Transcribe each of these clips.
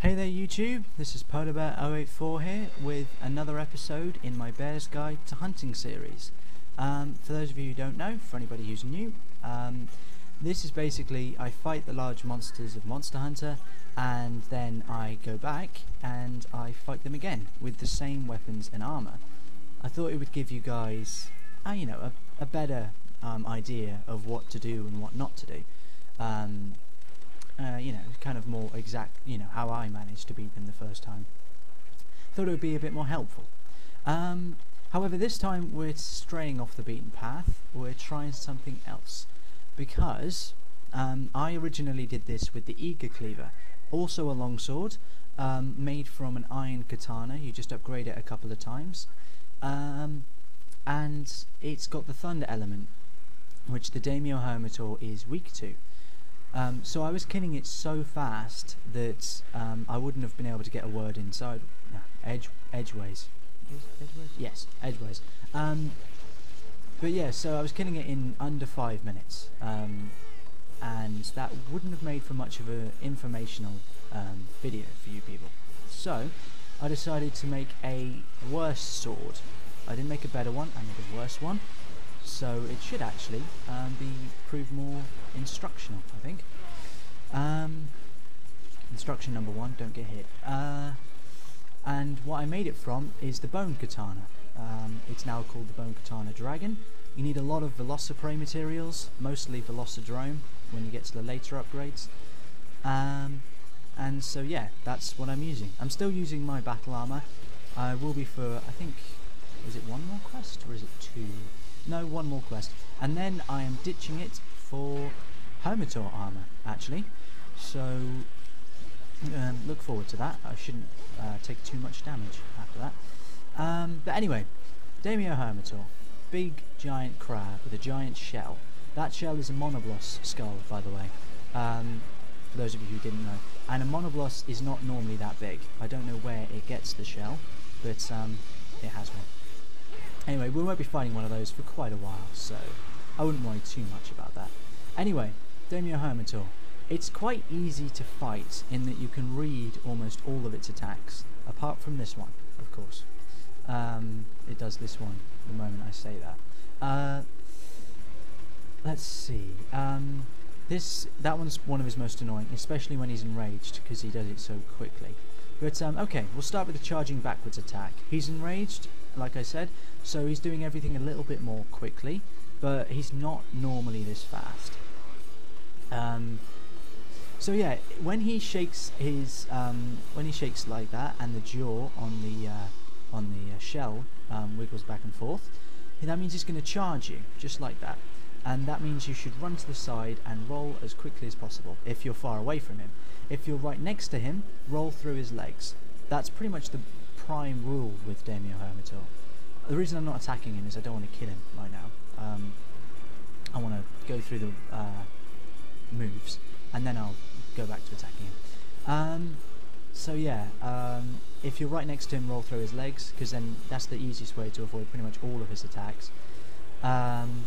Hey there YouTube, this is PolarBear084 here with another episode in my Bear's Guide to Hunting series. For those of you who don't know, for anybody who's new, this is basically I fight the large monsters of Monster Hunter and then I go back and I fight them again with the same weapons and armour. I thought it would give you guys, a better idea of what to do and what not to do. Kind of more exact, how I managed to beat them the first time. Thought it would be a bit more helpful. However, this time we're straying off the beaten path. We're trying something else. Because I originally did this with the Eager Cleaver. Also a longsword, made from an iron katana. You just upgrade it a couple of times. And it's got the thunder element, which the Daimyo Hermitaur is weak to. So I was killing it so fast that I wouldn't have been able to get a word inside. No, edgeways. Edgeways? Yes, edgeways. But yeah, so I was killing it in under 5 minutes, and that wouldn't have made for much of an informational video for you people. So I decided to make a worse sword. I didn't make a better one, I made a worse one. So it should actually prove more instructional, I think. Instruction number 1, don't get hit. And what I made it from is the bone katana. It's now called the bone katana dragon. You need a lot of velociprey materials, mostly velocidrome when you get to the later upgrades. And so yeah, that's what I'm using. I'm still using my battle armor. I will be for, I think, is it one more quest or is it 2? No, one more quest, and then I am ditching it for Hermitaur armor, actually. So look forward to that. I shouldn't take too much damage after that. But anyway, Daimyo Hermitaur, big giant crab with a giant shell. That shell is a monobloss skull, by the way. For those of you who didn't know, and a monobloss is not normally that big. I don't know where it gets the shell, but it has one. Anyway, we won't be fighting one of those for quite a while, so I wouldn't worry too much about that. Anyway, Daimyo Hermitaur. It's quite easy to fight in that you can read almost all of its attacks, apart from this one, of course. It does this one the moment I say that. Let's see. That one's one of his most annoying, especially when he's enraged, because he does it so quickly. But okay, we'll start with the charging backwards attack. He's enraged, like I said, so he's doing everything a little bit more quickly, but he's not normally this fast. So yeah, when he shakes his like that, and the jaw on the shell wiggles back and forth, that means he's going to charge you just like that, and that means you should run to the side and roll as quickly as possible if you're far away from him. If you're right next to him, roll through his legs. That's pretty much the prime rule with Daimyo Hermitaur. The reason I'm not attacking him is I don't want to kill him right now. I want to go through the moves and then I'll go back to attacking him. So yeah, if you're right next to him, roll through his legs, because then that's the easiest way to avoid pretty much all of his attacks. And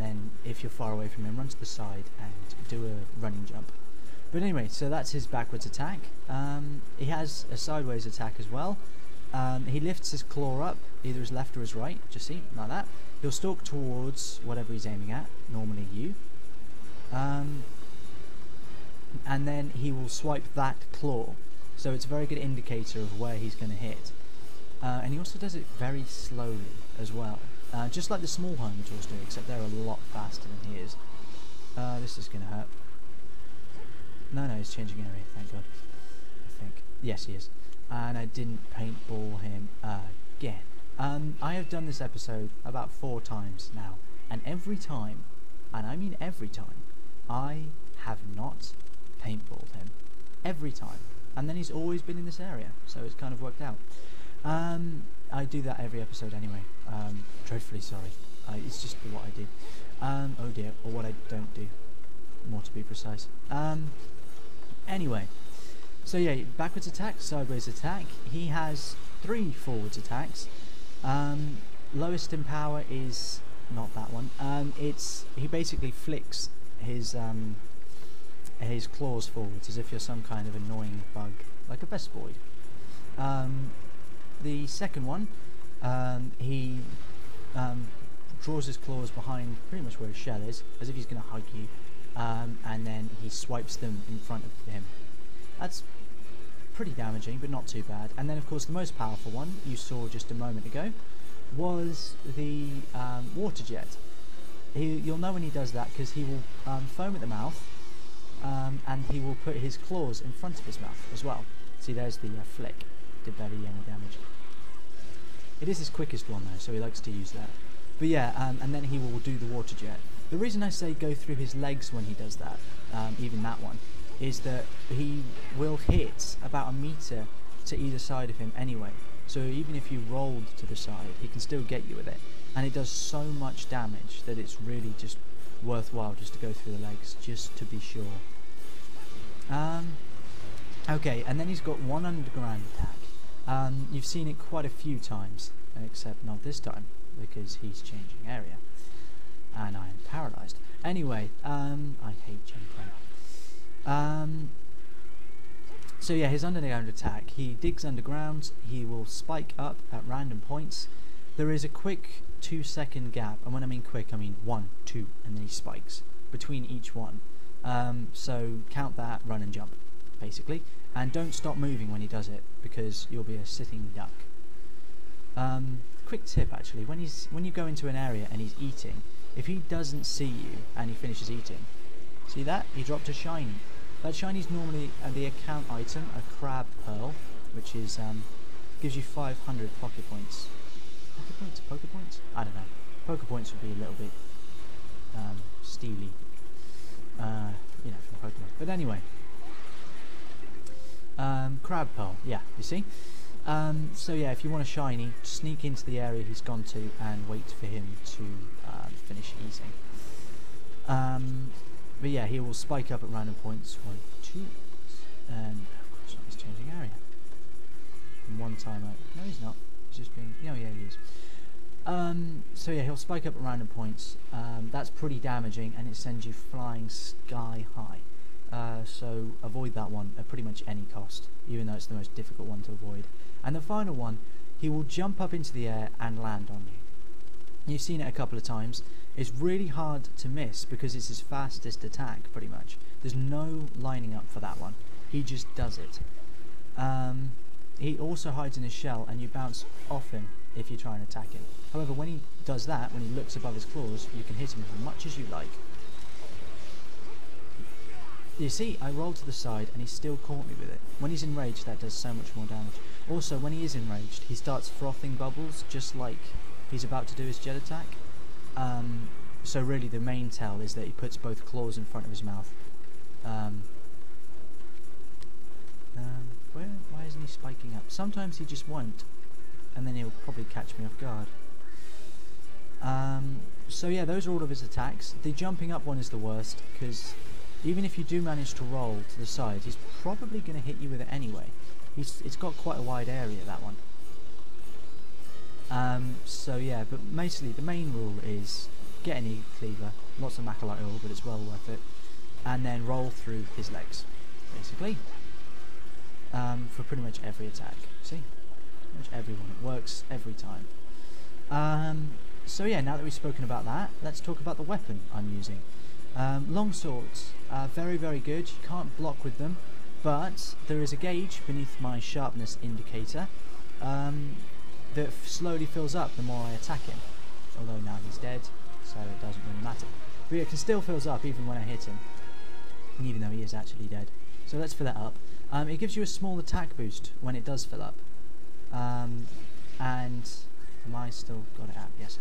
then if you're far away from him, run to the side and do a running jump. But anyway, so that's his backwards attack. He has a sideways attack as well. He lifts his claw up, either his left or his right, just see, like that. He'll stalk towards whatever he's aiming at, normally you. And then he will swipe that claw. So it's a very good indicator of where he's going to hit. And he also does it very slowly as well. Just like the small Hermitaurs do, except they're a lot faster than he is. This is going to hurt. No, he's changing area, thank God. I think. Yes, he is. And I didn't paintball him again. I have done this episode about 4 times now, and every time, and I mean every time, I have not paintballed him. Every time. And then he's always been in this area, so it's kind of worked out. I do that every episode anyway. Dreadfully sorry. It's just what I do. Oh dear, or what I don't do, more to be precise. Anyway, so yeah, backwards attack, sideways attack. He has 3 forwards attacks. Lowest in power is not that one. He basically flicks his his claws forwards as if you're some kind of annoying bug, like a Vespoid. The second one, he draws his claws behind pretty much where his shell is, as if he's going to hug you, and then he swipes them in front of him. That's pretty damaging, but not too bad. And then, of course, the most powerful one you saw just a moment ago was the water jet. You'll know when he does that because he will foam at the mouth, and he will put his claws in front of his mouth as well. See, there's the flick. Did barely any damage. It is his quickest one though, so he likes to use that. But yeah, and then he will do the water jet. The reason I say go through his legs when he does that, even that one, is that he will hit about a metre to either side of him anyway. So even if you rolled to the side, he can still get you with it. And it does so much damage that it's really just worthwhile just to go through the legs, just to be sure. Okay, and then he's got one underground attack. You've seen it quite a few times, except not this time, because he's changing area. And I am paralysed. Anyway, I hate jumping. So yeah, his underground attack, he digs underground, he will spike up at random points. There is a quick 2-second gap, and when I mean quick, I mean 1, 2, and then he spikes between each one. So count that, run and jump, basically. And don't stop moving when he does it, because you'll be a sitting duck. Quick tip actually, when you go into an area and he's eating, if he doesn't see you and he finishes eating, see that? He dropped a shiny. That shiny is normally the account item, a crab pearl, which is gives you 500 pocket points. Pocket points? Poker points? I don't know. Poker points would be a little bit steely, you know, from Pokemon. But anyway, crab pearl. Yeah, you see. So yeah, if you want a shiny, sneak into the area he's gone to and wait for him to finish eating. But yeah, he will spike up at random points. 1, 2, and of course he's changing area. And one time no, he's not. He's just being. Oh yeah, he is. So yeah, he'll spike up at random points. That's pretty damaging, and it sends you flying sky high. So avoid that one at pretty much any cost, even though it's the most difficult one to avoid. And the final one, he will jump up into the air and land on you. You've seen it a couple of times. It's really hard to miss because it's his fastest attack, pretty much. There's no lining up for that one. He just does it. He also hides in his shell, and you bounce off him if you try and attack him. However, when he does that, when he looks above his claws, you can hit him as much as you like. You see, I rolled to the side and he still caught me with it. When he's enraged, that does so much more damage. Also, when he is enraged, he starts frothing bubbles, just like he's about to do his jet attack. So really the main tell is that he puts both claws in front of his mouth. Why isn't he spiking up? Sometimes he just won't, and then he'll probably catch me off guard. So yeah, those are all of his attacks. The jumping up one is the worst, because even if you do manage to roll to the side, he's probably going to hit you with it anyway. It's got quite a wide area, that one. So yeah, but mostly the main rule is get an E-cleaver, lots of macrolite oil, but it's well worth it, and then roll through his legs, basically, for pretty much every attack. See? Pretty much every one. It works every time. So yeah, now that we've spoken about that, let's talk about the weapon I'm using. Long swords are very, very good. You can't block with them, but there is a gauge beneath my sharpness indicator that slowly fills up the more I attack him. Although now he's dead, so it doesn't really matter. But it can still fills up even when I hit him, even though he is actually dead. So let's fill that up. It gives you a small attack boost when it does fill up. And am I still got it out? Yes,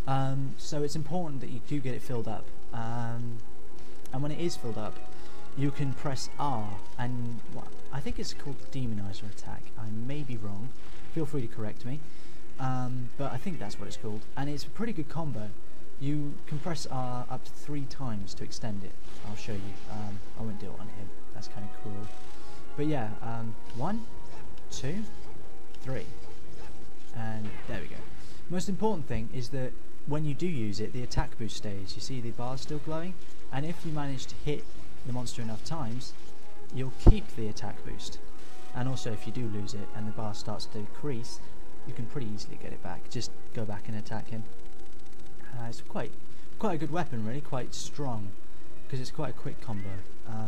I have. So it's important that you do get it filled up. And when it is filled up, you can press R, and I think it's called the Demonizer attack. I may be wrong. Feel free to correct me. But I think that's what it's called, and it's a pretty good combo. You can press R up to 3 times to extend it. I'll show you. I won't do it on him. That's kind of cruel. But yeah, 1, 2, 3, and there we go. Most important thing is that when you do use it, the attack boost stays. You see the bars still glowing, and if you manage to hit the monster enough times, you'll keep the attack boost. And also if you do lose it and the bar starts to decrease, you can pretty easily get it back. Just go back and attack him. It's quite a good weapon, really, quite strong, because it's quite a quick combo.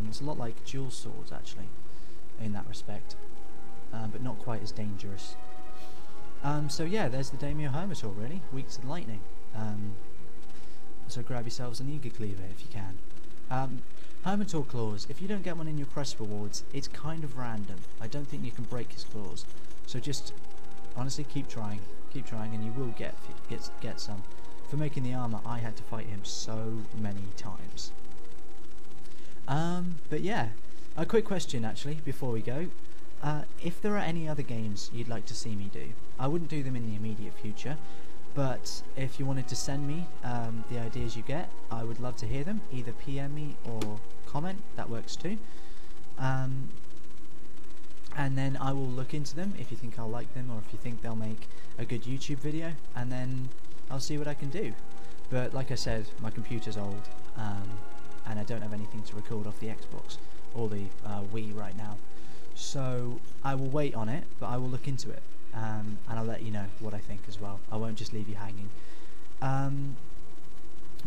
It's a lot like dual swords actually in that respect, but not quite as dangerous. So yeah, there's the Daimyo Hermitaur, really, weak to lightning. So grab yourselves an Eager Cleaver if you can. Hermitaur claws, if you don't get one in your quest rewards, it's kind of random. I don't think you can break his claws, so just honestly keep trying, and you will get some. For making the armour, I had to fight him so many times. But yeah, a quick question actually before we go. If there are any other games you'd like to see me do, I wouldn't do them in the immediate future, but if you wanted to send me the ideas you get, I would love to hear them. Either PM me or comment, that works too. And then I will look into them if you think I'll like them, or if you think they'll make a good YouTube video, and then I'll see what I can do. But like I said, my computer's old, and I don't have anything to record off the Xbox or the Wii right now, so I will wait on it, but I will look into it, and I'll let you know what I think as well. I won't just leave you hanging.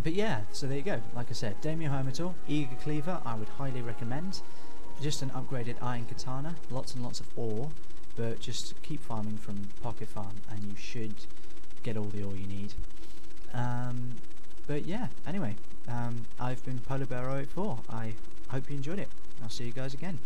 But yeah, so there you go. Like I said, Daimyo Hermitaur, Eager Cleaver, I would highly recommend. Just an upgraded iron katana, lots and lots of ore, but just keep farming from Pocket Farm and you should get all the ore you need. But yeah, anyway, I've been Polar Bear 084. I hope you enjoyed it. I'll see you guys again.